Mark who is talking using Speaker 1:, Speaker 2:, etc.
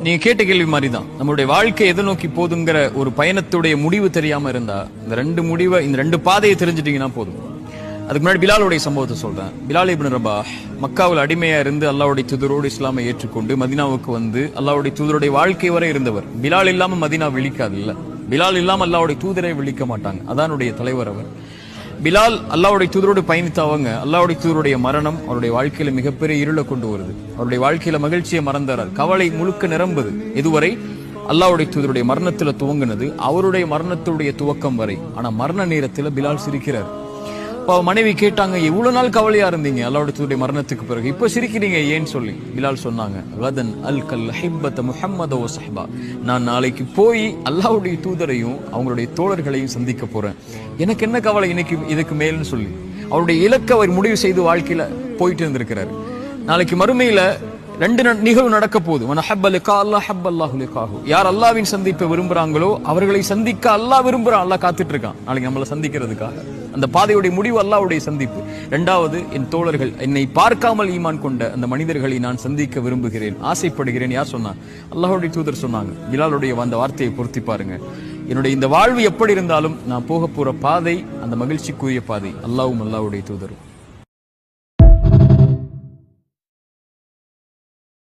Speaker 1: நீங்க கேட்ட கேள்வி மாதிரி தான். நம்மளுடைய வாழ்க்கை எதை நோக்கி போதுங்கிற ஒரு பயணத்துடைய முடிவு தெரியாம இருந்தா இந்த ரெண்டு பாதையை தெரிஞ்சிட்டீங்கன்னா போதும். அதுக்கு முன்னாடி பிலாலுடைய சம்பவத்தை சொல்றேன். பிலால் இப்னு ரபாஹ் மக்காவில் அடிமையா இருந்து அல்லாஹ்வுடைய தூதரோடு இஸ்லாமை ஏற்றுக்கொண்டு மதீனாவுக்கு வந்து அல்லாஹ்வுடைய தூதருடைய வாழ்க்கை வரை இருந்தவர். பிலால் இல்லாம மதீனா விழிக்காது இல்ல. பிலால் இல்லாம அல்லாஹ்வுடைய தூதரை விழிக்க மாட்டாங்க. அதானுடைய தலைவர் அவர். பிலால் அல்லாஹ்வுடைய தூதரோடு பயணித்தவங்க. அல்லாஹ்வுடைய தூதருடைய மரணம் அவருடைய வாழ்க்கையில மிகப்பெரிய இருளை கொண்டு வருது. அவருடைய வாழ்க்கையில மகிழ்ச்சியை மறந்தார். கவலை முழுக்க நிரம்புது. இதுவரை அல்லாஹ்வுடைய தூதருடைய மரணத்துல துவங்கினது அவருடைய மரணத்துடைய துவக்கம் வரை. ஆனா மரண நேரத்துல பிலால் சிரிக்கிறார். மனைவி கேட்டாங்க, எவ்வளவு நாள் கவலையா இருந்தீங்க அல்லாஹ்வுடைய தூதருடைய மரணத்துக்கு பிறகு, இப்ப சிரிக்கிறீங்க ஏன்னு சொல்லி. பிலால் சொன்னாங்க, கதன் அல்கல் ஹிப்பத முஹம்மத வ ஸஹ்பா, நான் நாளைக்கு போய் அல்லாஹ்வுடைய தூதரையும் அவங்களுடைய தோழர்களையும் சந்திக்க போறேன். எனக்கு என்ன கவலை இன்னைக்கு இதுக்கு மேல்னு சொல்லி அவருடைய இலக்கை அவர் முடிவு செய்து வாழ்க்கையில போயிட்டு இருந்திருக்கிறார். நாளைக்கு மறுமையில ரெண்டு நிகழ்வு நடக்க போகுது. யார் அல்லாஹ்வின் சந்திப்பை விரும்புறாங்களோ அவர்களை சந்திக்க அல்லாஹ் விரும்புறான். அல்லாஹ் காத்துட்டு இருக்கான் நாளைக்கு நம்மளை சந்திக்கிறதுக்காக. அந்த பாதையுடைய முடிவு அல்லாஹ்வுடைய சந்திப்பு. இரண்டாவது, என் தோழர்கள், என்னை பார்க்காமல் ஈமான் கொண்ட அந்த மனிதர்களை நான் சந்திக்க விரும்புகிறேன், ஆசைப்படுகிறேன். யார் சொன்னா? அல்லாஹ்வுடைய தூதர் சொன்னாங்க. பிலாலுடைய அந்த வார்த்தையை பொருத்தி பாருங்க. என்னுடைய இந்த வாழ்வு எப்படி இருந்தாலும் நான் போக போற பாதை அந்த மகிழ்ச்சிக்குரிய பாதை, அல்லாஹ்வும் அல்லாஹ்வுடைய தூதரும்.